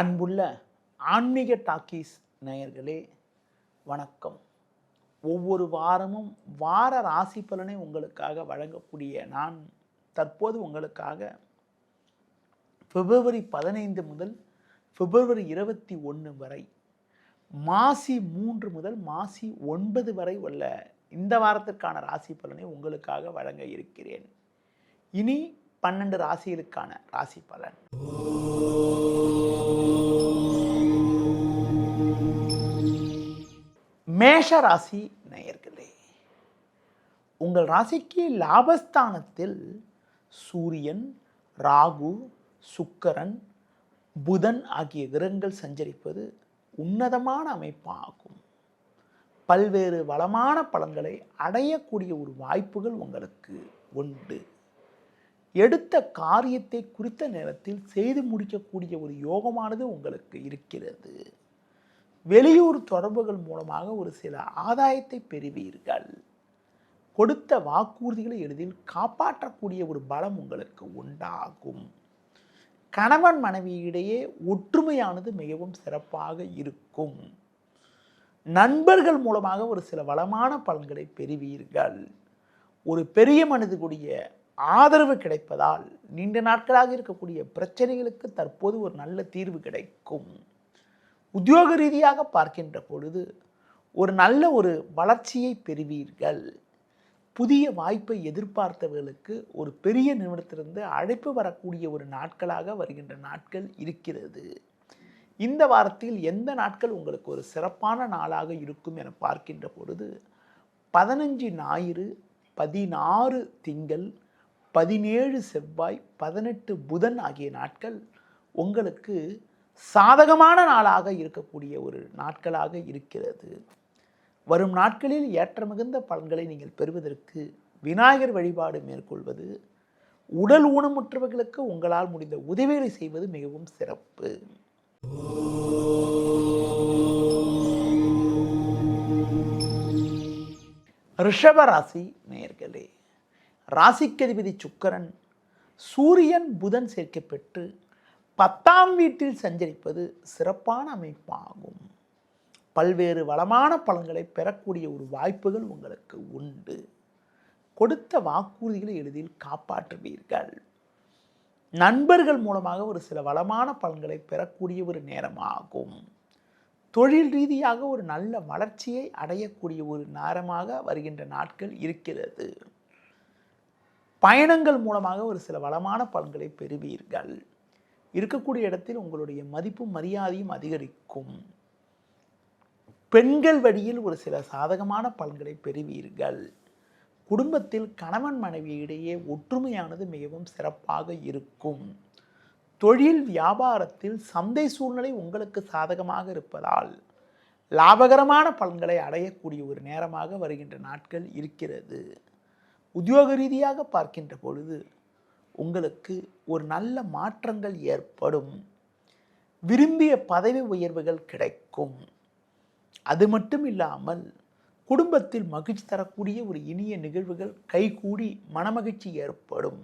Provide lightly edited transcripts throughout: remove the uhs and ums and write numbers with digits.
அன்புள்ள ஆன்மீக டாக்கீஸ் நேயர்களே, வணக்கம். ஒவ்வொரு வாரமும் வார ராசி பலனை உங்களுக்காக வழங்கக்கூடிய நான் தற்போது உங்களுக்காக பிப்ரவரி 15 முதல் பிப்ரவரி 21 வரை, மாசி 3 முதல் மாசி 9 வரை உள்ள இந்த வாரத்திற்கான ராசி பலனை உங்களுக்காக வழங்க இருக்கிறேன். இனி 12 ராசிகளுக்கான ராசி பலன். மேஷ ராசி நேயர்களே, உங்கள் ராசிக்கு லாபஸ்தானத்தில் சூரியன், ராகு, சுக்கிரன், புதன் ஆகிய கிரகங்கள் சஞ்சரிப்பது உன்னதமான அமைப்பாகும். பல்வேறு வளமான பலன்களை அடையக்கூடிய ஒரு வாய்ப்புகள் உங்களுக்கு உண்டு. எடுத்த காரியத்தை குறித்த நேரத்தில் செய்து முடிக்கக்கூடிய ஒரு யோகமானது உங்களுக்கு இருக்கிறது. வெளியூர் தொடர்புகள் மூலமாக ஒரு சில ஆதாயத்தை பெறுவீர்கள். கொடுத்த வாக்குறுதிகளை எளிதில் காப்பாற்றக்கூடிய ஒரு பலம் உங்களுக்கு உண்டாகும். கணவன் மனைவியிடையே ஒற்றுமையானது மிகவும் சிறப்பாக இருக்கும். நண்பர்கள் மூலமாக ஒரு சில வளமான பலன்களை பெறுவீர்கள். ஒரு பெரிய மனிதனுடைய ஆதரவு கிடைப்பதால் நீண்ட நாட்களாக இருக்கக்கூடிய பிரச்சனைகளுக்கு தற்போது ஒரு நல்ல தீர்வு கிடைக்கும். உத்தியோக ரீதியாக பார்க்கின்ற பொழுது ஒரு நல்ல ஒரு வளர்ச்சியை பெறுவீர்கள். புதிய வாய்ப்பை எதிர்பார்த்தவர்களுக்கு ஒரு பெரிய நிறுவனத்திலிருந்து அழைப்பு வரக்கூடிய ஒரு நாட்களாக வருகின்ற நாட்கள் இருக்கிறது. இந்த வாரத்தில் எந்த நாட்கள் உங்களுக்கு ஒரு சிறப்பான நாளாக இருக்கும் என பார்க்கின்ற பொழுது 15 ஞாயிறு, 16 திங்கள், 17 செவ்வாய், 18 புதன் ஆகிய நாட்கள் உங்களுக்கு சாதகமான நாளாக இருக்கக்கூடிய ஒரு நாட்களாக இருக்கிறது. வரும் நாட்களில் ஏற்ற மிகுந்த பலன்களை நீங்கள் பெறுவதற்கு விநாயகர் வழிபாடு மேற்கொள்வது, உடல் ஊனமுற்றவர்களுக்கு உங்களால் முடிந்த உதவிகளை செய்வது மிகவும் சிறப்பு. ரிஷப ராசி நேயர்களே, ராசிக்கதிபதி சுக்கிரன் சூரியன் புதன் சேர்க்கப்பெற்று 10ஆம் வீட்டில் சஞ்சரிப்பது சிறப்பான அமைப்பாகும். பல்வேறு வளமான பலன்களை பெறக்கூடிய ஒரு வாய்ப்புகள் உங்களுக்கு உண்டு. கொடுத்த வாக்குறுதிகளை எளிதில் காப்பாற்றுவீர்கள். நண்பர்கள் மூலமாக ஒரு சில வளமான பலன்களை பெறக்கூடிய ஒரு நேரமாகும். தொழில் ரீதியாக ஒரு நல்ல வளர்ச்சியை அடையக்கூடிய ஒரு நேரமாக வருகின்ற நாட்கள் இருக்கிறது. பயணங்கள் மூலமாக ஒரு சில வளமான பலன்களை பெறுவீர்கள். இருக்கக்கூடிய இடத்தில் உங்களுடைய மதிப்பும் மரியாதையும் அதிகரிக்கும். பெண்கள் வழியில் ஒரு சில சாதகமான பலன்களை பெறுவீர்கள். குடும்பத்தில் கணவன் மனைவியிடையே ஒற்றுமையானது மிகவும் சிறப்பாக இருக்கும். தொழில் வியாபாரத்தில் சந்தை சூழ்நிலை உங்களுக்கு சாதகமாக இருப்பதால் லாபகரமான பலன்களை அடையக்கூடிய ஒரு நேரமாக வருகின்ற நாட்கள் இருக்கிறது. உத்தியோக ரீதியாக பார்க்கின்ற பொழுது உங்களுக்கு ஒரு நல்ல மாற்றங்கள் ஏற்படும். விரும்பிய பதவி உயர்வுகள் கிடைக்கும். அது மட்டும் இல்லாமல் குடும்பத்தில் மகிழ்ச்சி தரக்கூடிய ஒரு இனிய நிகழ்வுகள் கைகூடி மனமகிழ்ச்சி ஏற்படும்.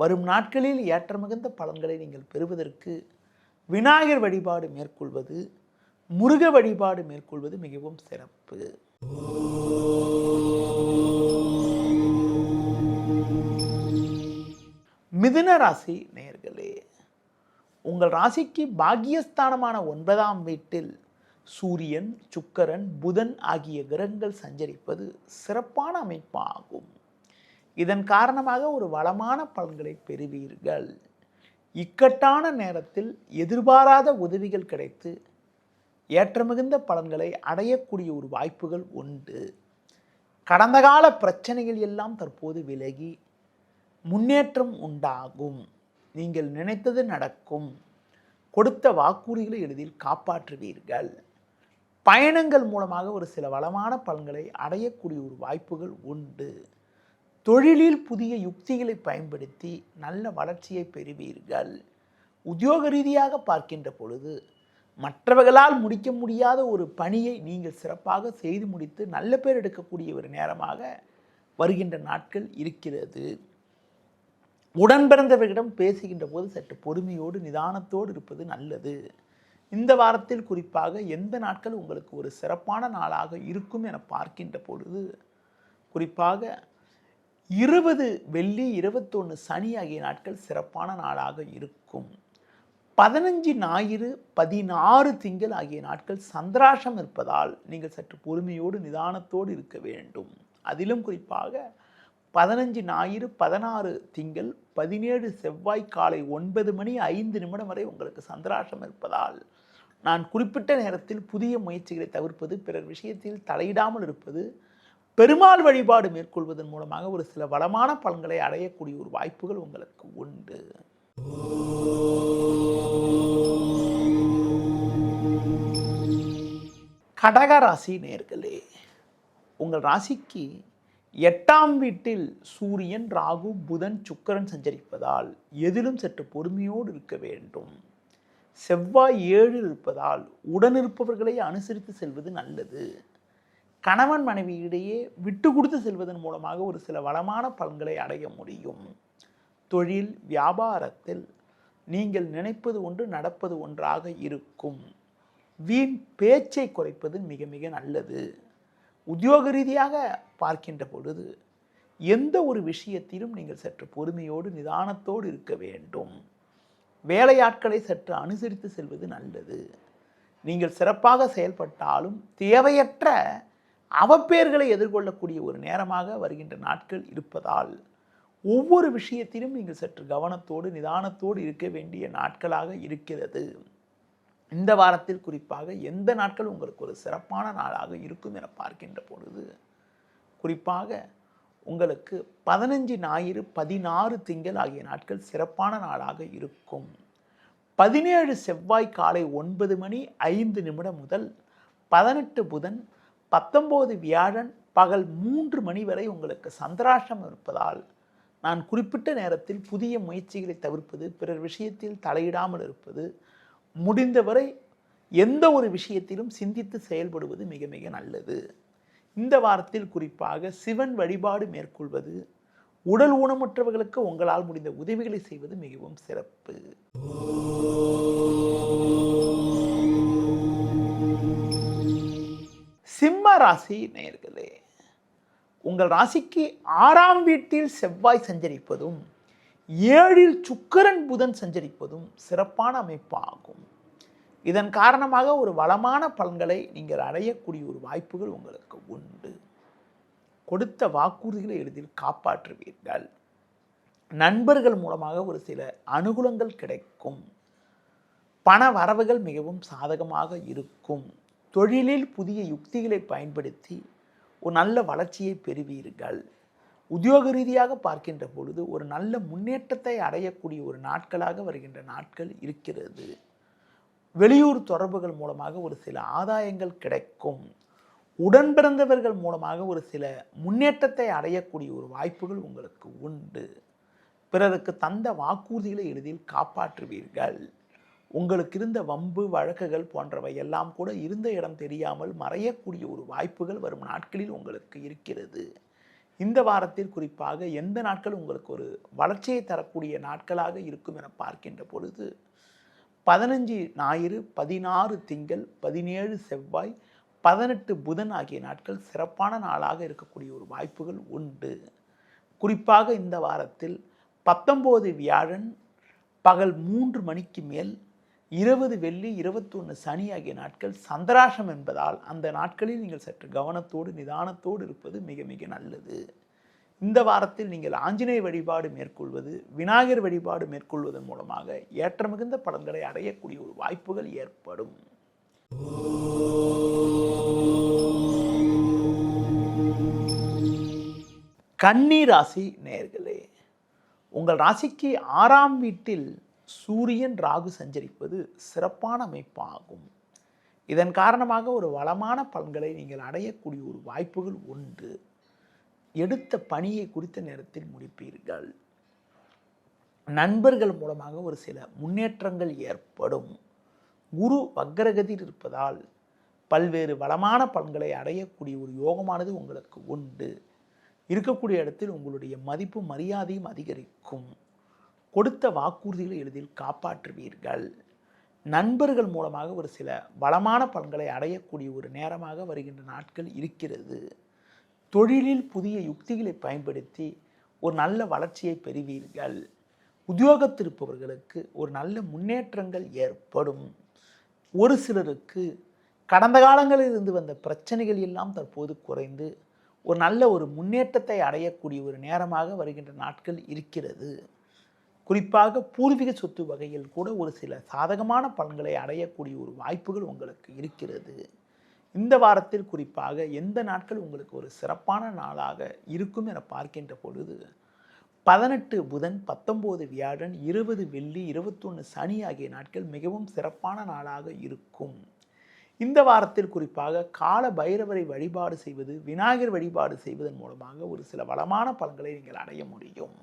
வரும் நாட்களில் ஏற்ற மிகுந்த பலன்களை நீங்கள் பெறுவதற்கு விநாயகர் வழிபாடு மேற்கொள்வது, முருக வழிபாடு மேற்கொள்வது மிகவும் சிறப்பு. மிதுன ராசி நேயர்களே, உங்கள் ராசிக்கு பாக்கியஸ்தானமான 9ஆம் வீட்டில் சூரியன், சுக்கிரன், புதன் ஆகிய கிரகங்கள் சஞ்சரிப்பது சிறப்பான அமைப்பாகும். இதன் காரணமாக ஒரு வளமான பலன்களை பெறுவீர்கள். இக்கட்டான நேரத்தில் எதிர்பாராத உதவிகள் கிடைத்து ஏற்ற மிகுந்த பலன்களை அடையக்கூடிய ஒரு வாய்ப்புகள் உண்டு. கடந்த கால பிரச்சனைகள் எல்லாம் தற்போது விலகி முன்னேற்றம் உண்டாகும். நீங்கள் நினைத்தது நடக்கும். கொடுத்த வாக்குறுதிகளை எளிதில் காப்பாற்றுவீர்கள். பயணங்கள் மூலமாக ஒரு சில வளமான பலன்களை அடையக்கூடிய ஒரு வாய்ப்புகள் உண்டு. தொழிலில் புதிய யுக்திகளை பயன்படுத்தி நல்ல வளர்ச்சியை பெறுவீர்கள். உத்தியோக ரீதியாக பார்க்கின்ற பொழுது மற்றவர்களால் முடிக்க முடியாத ஒரு பணியை நீங்கள் சிறப்பாக செய்து முடித்து நல்ல பேர் எடுக்கக்கூடிய ஒரு நேரமாக வருகின்ற நாட்கள் இருக்கிறது. உடன் பிறந்தவர்களிடம் பேசுகின்ற போது சற்று பொறுமையோடு நிதானத்தோடு இருப்பது நல்லது. இந்த வாரத்தில் குறிப்பாக எந்த நாட்கள் உங்களுக்கு ஒரு சிறப்பான நாளாக இருக்கும் என பார்க்கின்ற பொழுது, குறிப்பாக 20 வெள்ளி 21 சனி ஆகிய நாட்கள் சிறப்பான நாளாக இருக்கும். 15 ஞாயிறு 16 திங்கள் ஆகிய நாட்கள் சந்திராஷம் இருப்பதால் நீங்கள் சற்று பொறுமையோடு நிதானத்தோடு இருக்க வேண்டும். அதிலும் குறிப்பாக 15 ஞாயிறு 16 திங்கள் 17 செவ்வாய் காலை 9:05 வரை உங்களுக்கு சந்திராஷம் இருப்பதால் நான் குறிப்பிட்ட நேரத்தில் புதிய முயற்சிகளை தவிர்ப்பது, பிறர் விஷயத்தில் தலையிடாமல் இருப்பது, பெருமாள் வழிபாடு மேற்கொள்வதன் மூலமாக ஒரு சில வளமான பலன்களை அடையக்கூடிய ஒரு வாய்ப்புகள் உங்களுக்கு உண்டு. கடக ராசி நேயர்களே, உங்கள் ராசிக்கு 8ஆம் வீட்டில் சூரியன், ராகு, புதன், சுக்கிரன் சஞ்சரிப்பதால் எதிலும் சற்று பொறுமையோடு இருக்க வேண்டும். செவ்வாய் 7 இருப்பதால் உடனிருப்பவர்களை அனுசரித்து செல்வது நல்லது. கணவன் மனைவியிடையே விட்டு கொடுத்து செல்வதன் மூலமாக ஒரு சில வளமான பலன்களை அடைய முடியும். தொழில் வியாபாரத்தில் நீங்கள் நினைப்பது ஒன்று நடப்பது ஒன்றாக இருக்கும். வீண் பேச்சை குறைப்பது மிக மிக நல்லது. உத்தியோக ரீதியாக பார்க்கின்ற பொழுது எந்த ஒரு விஷயத்திலும் நீங்கள் சற்று பொறுமையோடு நிதானத்தோடு இருக்க வேண்டும். வேலையாட்களை சற்று அனுசரித்து செல்வது நல்லது. நீங்கள் சிறப்பாக செயல்பட்டாலும் தேவையற்ற அவப்பேர்களை எதிர்கொள்ளக்கூடிய ஒரு நேரமாக வருகின்ற நாட்கள் இருப்பதால் ஒவ்வொரு விஷயத்திலும் நீங்கள் சற்று கவனத்தோடு நிதானத்தோடு இருக்க வேண்டிய நாட்களாக இருக்கிறது. இந்த வாரத்தில் குறிப்பாக எந்த நாட்கள் உங்களுக்கு ஒரு சிறப்பான நாளாக இருக்கும் என பார்க்கின்ற பொழுது, குறிப்பாக உங்களுக்கு 15 ஞாயிறு 16 திங்கள் ஆகிய நாட்கள் சிறப்பான நாளாக இருக்கும். 17 செவ்வாய் காலை 9:05 முதல் 18 புதன் 19 வியாழன் பகல் 3 வரை உங்களுக்கு சந்திராஷ்டமம் இருப்பதால் நான் குறிப்பிட்ட நேரத்தில் புதிய முயற்சிகளை தவிர்ப்பது, பிறர் விஷயத்தில் தலையிடாமல் இருப்பது, முடிந்தவரை எந்த ஒரு விஷயத்திலும் சிந்தித்து செயல்படுவது மிக மிக நல்லது. இந்த வாரத்தில் குறிப்பாக சிவன் வழிபாடு மேற்கொள்வது, உடல் ஊனமுற்றவர்களுக்கு உங்களால் முடிந்த உதவிகளை செய்வது மிகவும் சிறப்பு. சிம்ம ராசி நேயர்களே, உங்கள் ராசிக்கு 6ஆம் வீட்டில் செவ்வாய் சஞ்சரிப்பதும் 7இல் சுக்கிரன் புதன் சஞ்சரிப்பதும் சிறப்பான அமைப்பாகும். இதன் காரணமாக ஒரு வளமான பலன்களை நீங்கள் அடையக்கூடிய ஒரு வாய்ப்புகள் உங்களுக்கு உண்டு. கொடுத்த வாக்குறுதிகளை எளிதில் காப்பாற்றுவீர்கள். நண்பர்கள் மூலமாக ஒரு சில அனுகூலங்கள் கிடைக்கும். பண வரவுகள் மிகவும் சாதகமாக இருக்கும். தொழிலில் புதிய யுக்திகளை பயன்படுத்தி ஒரு நல்ல வளர்ச்சியை பெறுவீர்கள். உத்தியோக ரீதியாக பார்க்கின்ற பொழுது ஒரு நல்ல முன்னேற்றத்தை அடையக்கூடிய ஒரு நாட்களாக வருகின்ற நாட்கள் இருக்கிறது. வெளியூர் தொடர்புகள் மூலமாக ஒரு சில ஆதாயங்கள் கிடைக்கும். உடன் பிறந்தவர்கள் மூலமாக ஒரு சில முன்னேற்றத்தை அடையக்கூடிய ஒரு வாய்ப்புகள் உங்களுக்கு உண்டு. பிறருக்கு தந்த வாக்குறுதிகளை எளிதில் காப்பாற்றுவீர்கள். உங்களுக்கு இருந்த வம்பு வழக்குகள் போன்றவை எல்லாம் கூட இருந்த இடம் தெரியாமல் மறையக்கூடிய ஒரு வாய்ப்புகள் வரும் நாட்களில் உங்களுக்கு இருக்கிறது. இந்த வாரத்தில் குறிப்பாக எந்த நாட்கள் உங்களுக்கு ஒரு வளர்ச்சியை தரக்கூடிய நாட்களாக இருக்கும் என பார்க்கின்ற பொழுது 15 ஞாயிறு 16 திங்கள் 17 செவ்வாய் 18 புதன் ஆகிய நாட்கள் சிறப்பான நாளாக இருக்கக்கூடிய ஒரு வாய்ப்புகள் உண்டு. குறிப்பாக இந்த வாரத்தில் 19 வியாழன் பகல் 3 மேல் 20 வெள்ளி 21 சனி ஆகிய நாட்கள் சந்திராஷம் என்பதால் அந்த நாட்களில் நீங்கள் சற்று கவனத்தோடு நிதானத்தோடு இருப்பது மிக மிக நல்லது. இந்த வாரத்தில் நீங்கள் ஆஞ்சநேய வழிபாடு மேற்கொள்வது, விநாயகர் வழிபாடு மேற்கொள்வதன் மூலமாக ஏற்ற மிகுந்த பலன்களை அடையக்கூடிய ஒரு வாய்ப்புகள் ஏற்படும். கன்னி ராசி நேயர்களே, உங்கள் ராசிக்கு 6ஆம் வீட்டில் சூரியன் ராகு சஞ்சரிப்பது சிறப்பான அமைப்பாகும். இதன் காரணமாக ஒரு வளமான பலன்களை நீங்கள் அடையக்கூடிய ஒரு வாய்ப்புகள் உண்டு. எடுத்த பணியை குறித்த நேரத்தில் முடிப்பீர்கள். நண்பர்கள் மூலமாக ஒரு சில முன்னேற்றங்கள் ஏற்படும். குரு வக்ரகதியில் இருப்பதால் பல்வேறு வளமான பலன்களை அடையக்கூடிய ஒரு யோகமானது உங்களுக்கு உண்டு. இருக்கக்கூடிய இடத்தில் உங்களுடைய மதிப்பு மரியாதையும் அதிகரிக்கும். கொடுத்த வாக்குறுதிகளை எளிதில் காப்பாற்றுவீர்கள். நண்பர்கள் மூலமாக ஒரு சில வளமான பலன்களை அடையக்கூடிய ஒரு நேரமாக வருகின்ற நாட்கள் இருக்கிறது. தொழிலில் புதிய யுக்திகளை பயன்படுத்தி ஒரு நல்ல வளர்ச்சியை பெறுவீர்கள். உத்தியோகத்தில் இருப்பவர்களுக்கு ஒரு நல்ல முன்னேற்றங்கள் ஏற்படும். ஒரு சிலருக்கு கடந்த காலங்களில் இருந்து வந்த பிரச்சனைகள் எல்லாம் தற்போது குறைந்து ஒரு நல்ல ஒரு முன்னேற்றத்தை அடையக்கூடிய ஒரு நேரமாக வருகின்ற நாட்கள் இருக்கிறது. குறிப்பாக பூர்வீக சொத்து வகையில் கூட ஒரு சில சாதகமான பலன்களை அடையக்கூடிய ஒரு வாய்ப்புகள் உங்களுக்கு இருக்கிறது. இந்த வாரத்தில் குறிப்பாக எந்த நாட்கள் உங்களுக்கு ஒரு சிறப்பான நாளாக இருக்கும் என பார்க்கின்ற பொழுது 18 புதன், 19 வியாழன், 20 வெள்ளி, 21 சனி ஆகிய நாட்கள் மிகவும் சிறப்பான நாளாக இருக்கும். இந்த வாரத்தில் குறிப்பாக கால பைரவரை வழிபாடு செய்வது, விநாயகர் வழிபாடு செய்வதன் மூலமாக ஒரு சில வளமான பலன்களை நீங்கள் அடைய முடியும்.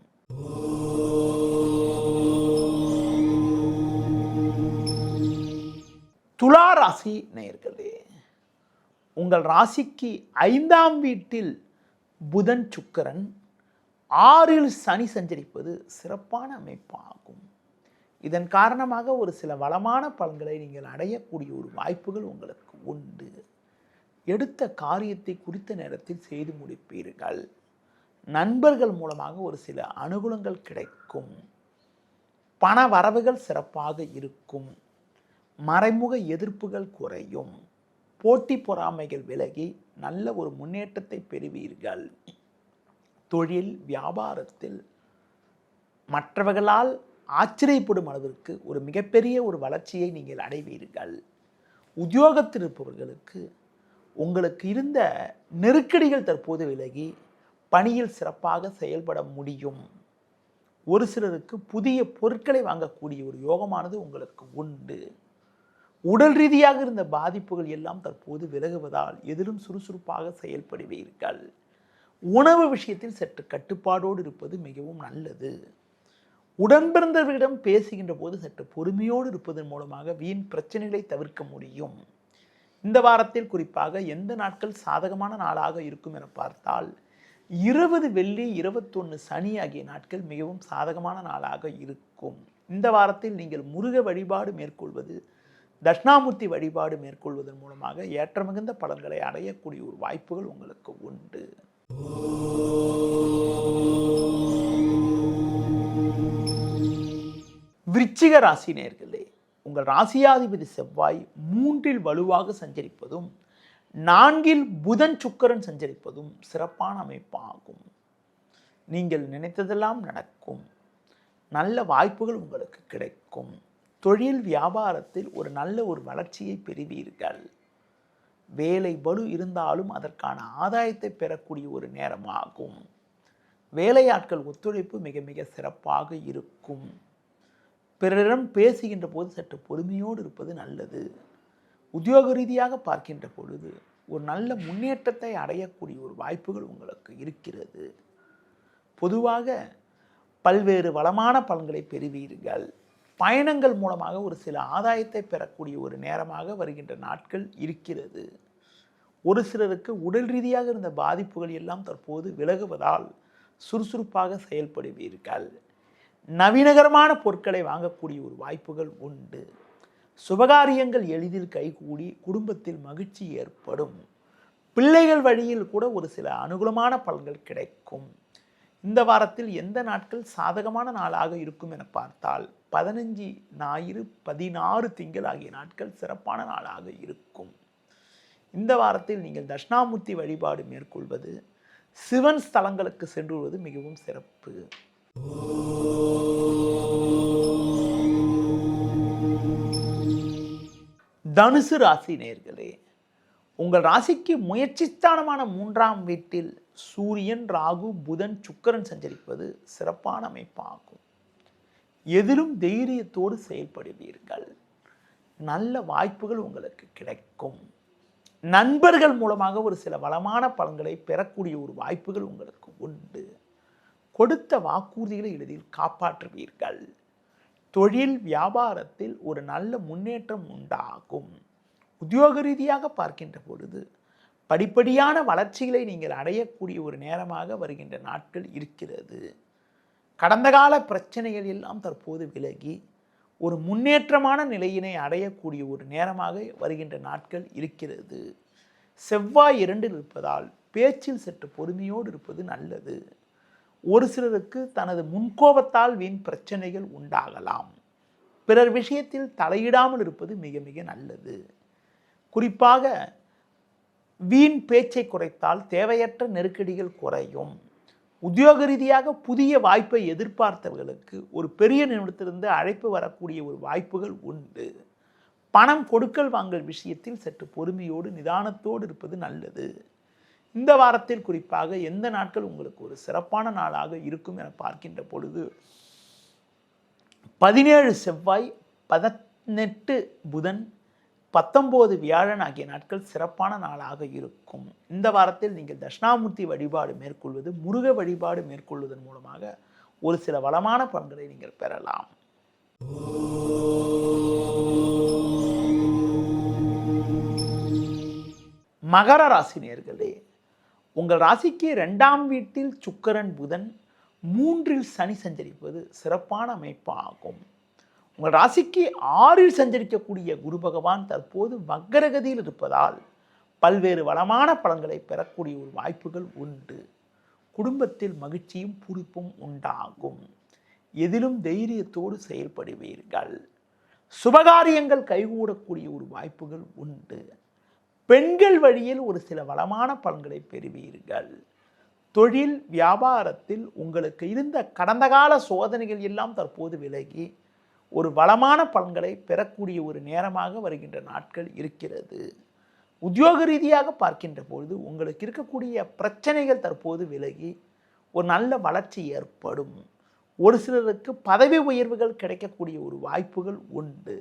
துலா ராசி நேயர்களே, உங்கள் ராசிக்கு 5ஆம் வீட்டில் புதன் சுக்கிரன், 6இல் சனி சஞ்சரிப்பது சிறப்பான அமைப்பாகும். இதன் காரணமாக ஒரு சில வளமான பலன்களை நீங்கள் அடையக்கூடிய ஒரு வாய்ப்புகள் உங்களுக்கு உண்டு. எடுத்த காரியத்தை குறித்த நேரத்தில் செய்து முடிப்பீர்கள். நண்பர்கள் மூலமாக ஒரு சில அனுகூலங்கள் கிடைக்கும். பண வரவுகள் சிறப்பாக இருக்கும். மறைமுக எதிர்ப்புகள் குறையும். போட்டி பொறாமைகள் விலகி நல்ல ஒரு முன்னேற்றத்தை பெறுவீர்கள். தொழில் வியாபாரத்தில் மற்றவர்களால் ஆச்சரியப்படும் அளவிற்கு ஒரு மிகப்பெரிய ஒரு வளர்ச்சியை நீங்கள் அடைவீர்கள். உத்தியோகத்தில் இருப்பவர்களுக்கு உங்களுக்கு இருந்த நெருக்கடிகள் தற்போது விலகி பணியில் சிறப்பாக செயல்பட முடியும். ஒரு சிலருக்கு புதிய பொருட்களை வாங்கக்கூடிய ஒரு யோகமானது உங்களுக்கு உண்டு. உடல் ரீதியாக இருந்த பாதிப்புகள் எல்லாம் தற்போது விலகுவதால் எதிலும் சுறுசுறுப்பாக செயல்படுவீர்கள். உணவு விஷயத்தில் சற்று கட்டுப்பாடோடு இருப்பது மிகவும் நல்லது. உடன்பிறந்தவர்களிடம் பேசுகின்ற போது சற்று பொறுமையோடு இருப்பதன் மூலமாக வீண் பிரச்சனைகளை தவிர்க்க முடியும். இந்த வாரத்தில் குறிப்பாக எந்த நாட்கள் சாதகமான நாளாக இருக்கும் என பார்த்தால் 20 வெள்ளி, 21 சனி ஆகிய நாட்கள் மிகவும் சாதகமான நாளாக இருக்கும். இந்த வாரத்தில் நீங்கள் முருக வழிபாடு மேற்கொள்வது, தட்சிணாமூர்த்தி வழிபாடு மேற்கொள்வதன் மூலமாக ஏற்றமிகுந்த பலன்களை அடையக்கூடிய ஒரு வாய்ப்புகள் உங்களுக்கு உண்டு. விருச்சிக ராசி நேயர்களே, உங்கள் ராசியாதிபதி செவ்வாய் 3இல் வலுவாக சஞ்சரிப்பதும் 4இல் புதன் சுக்கிரன் சஞ்சரிப்பதும் சிறப்பான அமைப்பாகும். நீங்கள் நினைத்ததெல்லாம் நடக்கும். நல்ல வாய்ப்புகள் உங்களுக்கு கிடைக்கும். தொழில் வியாபாரத்தில் ஒரு நல்ல ஒரு வளர்ச்சியை பெறுவீர்கள். வேலை பளு இருந்தாலும் அதற்கான ஆதாயத்தை பெறக்கூடிய ஒரு நேரமாகும். வேலையாட்கள் ஒத்துழைப்பு மிக மிக சிறப்பாக இருக்கும். பிறரிடம் பேசுகின்ற போது சற்று பொறுமையோடு இருப்பது நல்லது. உத்தியோக ரீதியாக பார்க்கின்ற பொழுது ஒரு நல்ல முன்னேற்றத்தை அடையக்கூடிய ஒரு வாய்ப்புகள் உங்களுக்கு இருக்கிறது. பொதுவாக பல்வேறு வளமான பலன்களை பெறுவீர்கள். பயணங்கள் மூலமாக ஒரு சில ஆதாயத்தை பெறக்கூடிய ஒரு நேரமாக வருகின்ற நாட்கள் இருக்கிறது. ஒரு சிலருக்கு உடல் ரீதியாக இருந்த பாதிப்புகள் எல்லாம் தற்போது விலகுவதால் சுறுசுறுப்பாக செயல்படுவீர்கள். நவீனகரமான பொருட்களை வாங்கக்கூடிய ஒரு வாய்ப்புகள் உண்டு. சுபகாரியங்கள் எளிதில் கைகூடி குடும்பத்தில் மகிழ்ச்சி ஏற்படும். பிள்ளைகள் வழியில் கூட ஒரு சில அனுகூலமான பலன்கள் கிடைக்கும். இந்த வாரத்தில் எந்த நாட்கள் சாதகமான நாளாக இருக்கும் என பார்த்தால் 15 ஞாயிறு, 16 திங்கள் ஆகிய நாட்கள் சிறப்பான நாளாக இருக்கும். இந்த வாரத்தில் நீங்கள் தட்சிணாமூர்த்தி வழிபாடு மேற்கொள்வது, சிவன் ஸ்தலங்களுக்கு சென்று வருவது மிகவும் சிறப்பு. தனுசு ராசி நேயர்களே, உங்கள் ராசிக்கு முயற்சி ஸ்தானமான 3ஆம் வீட்டில் சூரியன், ராகு, புதன், சுக்கிரன் சஞ்சரிப்பது சிறப்பான அமைப்பாகும். எதிலும் தைரியத்தோடு செயல்படுவீர்கள். நல்ல வாய்ப்புகள் உங்களுக்கு கிடைக்கும். நண்பர்கள் மூலமாக ஒரு சில வளமான பலன்களை பெறக்கூடிய ஒரு வாய்ப்புகள் உங்களுக்கு உண்டு. கொடுத்த வாக்குறுதிகளை எளிதில் காப்பாற்றுவீர்கள். தொழில் வியாபாரத்தில் ஒரு நல்ல முன்னேற்றம் உண்டாகும். உத்தியோக ரீதியாக பார்க்கின்ற பொழுது படிப்படியான வளர்ச்சிகளை நீங்கள் அடையக்கூடிய ஒரு நேரமாக வருகின்ற நாட்கள் இருக்கிறது. கடந்த கால பிரச்சனைகள் எல்லாம் தற்போது விலகி ஒரு முன்னேற்றமான நிலையினை அடையக்கூடிய ஒரு நேரமாக வருகின்ற நாட்கள் இருக்கிறது. செவ்வாய் 2 இருப்பதால் பேச்சில் சற்று பொறுமையோடு இருப்பது நல்லது. ஒரு சிலருக்கு தனது முன்கோபத்தால் வீண் பிரச்சனைகள் உண்டாகலாம். பிறர் விஷயத்தில் தலையிடாமல் இருப்பது மிக மிக நல்லது. குறிப்பாக வீண் பேச்சை குறைத்தால் தேவையற்ற நெருக்கடிகள் குறையும். உத்தியோக ரீதியாக புதிய வாய்ப்பை எதிர்பார்த்தவர்களுக்கு ஒரு பெரிய நிறுவனத்திலிருந்து அழைப்பு வரக்கூடிய ஒரு வாய்ப்புகள் உண்டு. பணம் கொடுக்கல் வாங்கல் விஷயத்தில் சற்று பொறுமையோடு நிதானத்தோடு இருப்பது நல்லது. இந்த வாரத்தில் குறிப்பாக எந்த நாட்கள் உங்களுக்கு ஒரு சிறப்பான நாளாக இருக்கும் என பார்க்கின்ற பொழுது 17 செவ்வாய், 18 புதன், 19 வியாழன் ஆகிய நாட்கள் சிறப்பான நாளாக இருக்கும். இந்த வாரத்தில் நீங்கள் தட்சிணாமூர்த்தி வழிபாடு மேற்கொள்வது, முருக வழிபாடு மேற்கொள்வதன் மூலமாக ஒரு சில வளமான பலன்களை நீங்கள் பெறலாம். மகர ராசி நேயர்களே, உங்கள் ராசிக்கு 2ஆம் வீட்டில் சுக்கிரன், புதன், 3இல் சனி சஞ்சரிப்பது சிறப்பான அமைப்பாகும். உங்கள் ராசிக்கு 6இல் சஞ்சரிக்கக்கூடிய குரு பகவான் தற்போது வக்கரகதியில் இருப்பதால் பல்வேறு வளமான பலன்களை பெறக்கூடிய ஒரு வாய்ப்புகள் உண்டு. குடும்பத்தில் மகிழ்ச்சியும் பூரிப்பும் உண்டாகும். எதிலும் தைரியத்தோடு செயல்படுவீர்கள். சுபகாரியங்கள் கைகூடக்கூடிய ஒரு வாய்ப்புகள் உண்டு. பெண்கள் வழியில் ஒரு சில வளமான பலன்களை பெறுவீர்கள். தொழில் வியாபாரத்தில் உங்களுக்கு இருந்த கடந்த கால சோதனைகள் எல்லாம் தற்போது விலகி ஒரு வளமான பலன்களை பெறக்கூடிய ஒரு நேரமாக வருகின்ற நாட்கள் இருக்கிறது. உத்தியோக ரீதியாக பார்க்கின்ற பொழுது உங்களுக்கு இருக்கக்கூடிய பிரச்சனைகள் தற்போது விலகி ஒரு நல்ல வளர்ச்சி ஏற்படும். ஒரு சிலருக்கு பதவி உயர்வுகள் கிடைக்கக்கூடிய ஒரு வாய்ப்புகள் உண்டு.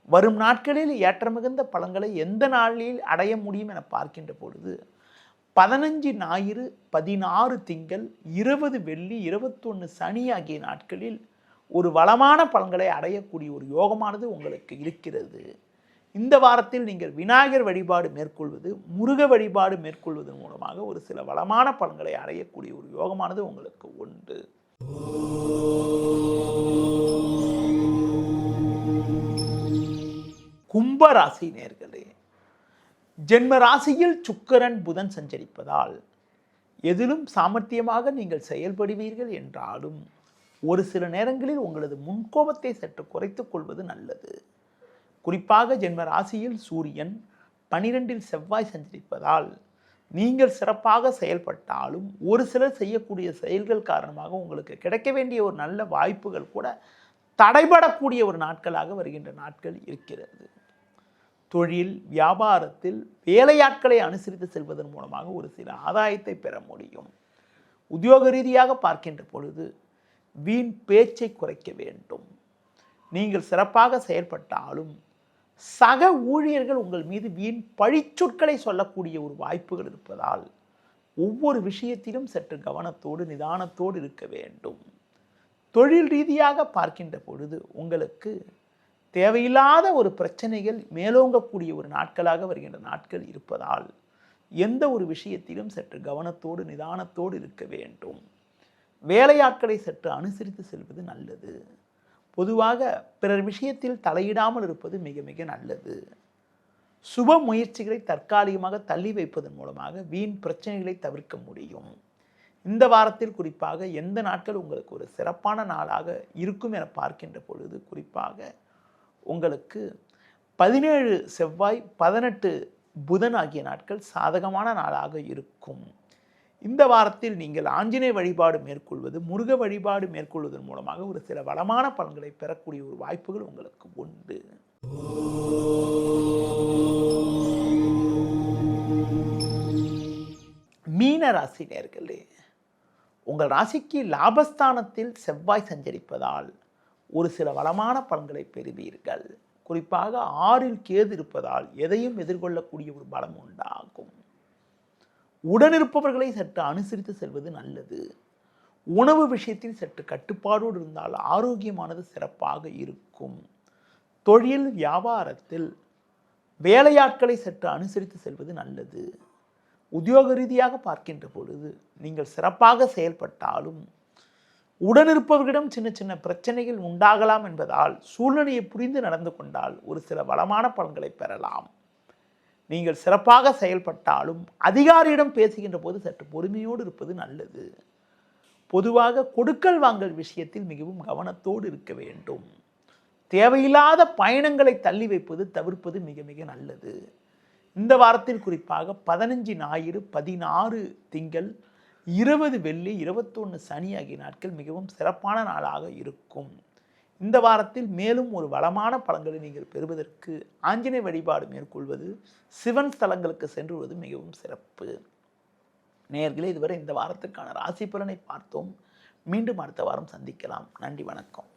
வரும் நாட்களில் ஏற்ற மிகுந்த பலன்களை எந்த நாளில் அடைய முடியும் என பார்க்கின்ற பொழுது 15 ஞாயிறு, 16 திங்கள், 20 வெள்ளி, 21 சனி ஆகிய நாட்களில் ஒரு வளமான பலன்களை அடையக்கூடிய ஒரு யோகமானது உங்களுக்கு இருக்கிறது. இந்த வாரத்தில் நீங்கள் விநாயகர் வழிபாடு மேற்கொள்வது, முருக வழிபாடு மேற்கொள்வதன் மூலமாக ஒரு சில வளமான பலன்களை அடையக்கூடிய ஒரு யோகமானது உங்களுக்கு உண்டு. கும்ப ராசி நேயர்களே, ஜென்ம ராசியில் சுக்கிரன், புதன் சஞ்சரிப்பதால் எதிலும் சாமர்த்தியமாக நீங்கள் செயல்படுவீர்கள் என்றாலும் ஒரு சில நேரங்களில் உங்களது முன்கோபத்தை சற்று குறைத்துக் கொள்வது நல்லது. குறிப்பாக ஜென்ம ராசியில் சூரியன், 12இல் செவ்வாய் சஞ்சரிப்பதால் நீங்கள் சிறப்பாக செயல்பட்டாலும் ஒரு சிலர் செய்யக்கூடிய செயல்கள் காரணமாக உங்களுக்கு கிடைக்க வேண்டிய ஒரு நல்ல வாய்ப்புகள் கூட தடைபடக்கூடிய ஒரு நாட்களாக வருகின்ற நாட்கள் இருக்கிறது. தொழில் வியாபாரத்தில் வேலையாட்களை அனுசரித்து செல்வதன் மூலமாக ஒரு சில ஆதாயத்தை பெற முடியும். உத்தியோக ரீதியாக பார்க்கின்ற பொழுது வீண் பேச்சை குறைக்க வேண்டும். நீங்கள் சிறப்பாக செயல்பட்டாலும் சக ஊழியர்கள் உங்கள் மீது வீண் பழிச்சொற்களை சொல்லக்கூடிய ஒரு வாய்ப்புகள் இருப்பதால் ஒவ்வொரு விஷயத்திலும் சற்று கவனத்தோடு நிதானத்தோடு இருக்க வேண்டும். தொழில் ரீதியாக பார்க்கின்ற பொழுது உங்களுக்கு தேவையில்லாத ஒரு பிரச்சனைகள் மேலோங்கக்கூடிய ஒரு நாட்களாக வருகின்ற நாட்கள் இருப்பதால் எந்த ஒரு விஷயத்திலும் சற்று கவனத்தோடு நிதானத்தோடு இருக்க வேண்டும். வேலையாட்களை சற்று அனுசரித்து செல்வது நல்லது. பொதுவாக பிறர் விஷயத்தில் தலையிடாமல் இருப்பது மிக மிக நல்லது. சுப முயற்சிகளை தற்காலிகமாக தள்ளி வைப்பதன் மூலமாக வீண் பிரச்சனைகளை தவிர்க்க முடியும். இந்த வாரத்தில் குறிப்பாக எந்த நாட்கள் உங்களுக்கு ஒரு சிறப்பான நாளாக இருக்கும் என பார்க்கின்ற பொழுது குறிப்பாக உங்களுக்கு 17 செவ்வாய், 18 புதன் ஆகிய நாட்கள் சாதகமான நாளாக இருக்கும். இந்த வாரத்தில் நீங்கள் ஆஞ்சநேய வழிபாடு மேற்கொள்வது, முருக வழிபாடு மேற்கொள்வதன் மூலமாக ஒரு சில வளமான பலன்களை பெறக்கூடிய ஒரு வாய்ப்புகள் உங்களுக்கு உண்டு. மீன ராசி நேயர்களே, உங்கள் ராசிக்கு லாபஸ்தானத்தில் செவ்வாய் சஞ்சரிப்பதால் ஒரு சில வளமான பலன்களை பெறுவீர்கள். குறிப்பாக 6இல் கேது இருப்பதால் எதையும் எதிர்கொள்ளக்கூடிய ஒரு பலம் உண்டாகும். உடனிருப்பவர்களை சற்று அனுசரித்து செல்வது நல்லது. உணவு விஷயத்தில் சற்று கட்டுப்பாடோடு இருந்தால் ஆரோக்கியமானது சிறப்பாக இருக்கும். தொழில் வியாபாரத்தில் வேலையாட்களை சற்று அனுசரித்து செல்வது நல்லது. உத்தியோக ரீதியாக பார்க்கின்ற பொழுது நீங்கள் சிறப்பாக செயல்பட்டாலும் உடனிருப்பவர்களிடம் சின்ன சின்ன பிரச்சனைகள் உண்டாகலாம் என்பதால் சூழ்நிலையை புரிந்து நடந்து கொண்டால் ஒரு சில வளமான பலன்களை பெறலாம். நீங்கள் சிறப்பாக செயல்பட்டாலும் அதிகாரியிடம் பேசுகின்ற போது சற்று பொறுமையோடு இருப்பது நல்லது. பொதுவாக கொடுக்கல் வாங்கல் விஷயத்தில் மிகவும் கவனத்தோடு இருக்க வேண்டும். தேவையில்லாத பயணங்களை தள்ளி வைப்பது தவிர்ப்பது மிக மிக நல்லது. இந்த வாரத்தில் குறிப்பாக 15 ஞாயிறு, 16 திங்கள், 20 வெள்ளி, 21 சனி ஆகிய நாட்கள் மிகவும் சிறப்பான நாளாக இருக்கும். இந்த வாரத்தில் மேலும் ஒரு வளமான பலன்களை நீங்கள் பெறுவதற்கு ஆஞ்சநேய வழிபாடு மேற்கொள்வது, சிவன் ஸ்தலங்களுக்கு சென்றுவது மிகவும் சிறப்பு. நேயர்களே, இதுவரை இந்த வாரத்திற்கான ராசி பலனை பார்த்தோம். மீண்டும் அடுத்த வாரம் சந்திக்கலாம். நன்றி, வணக்கம்.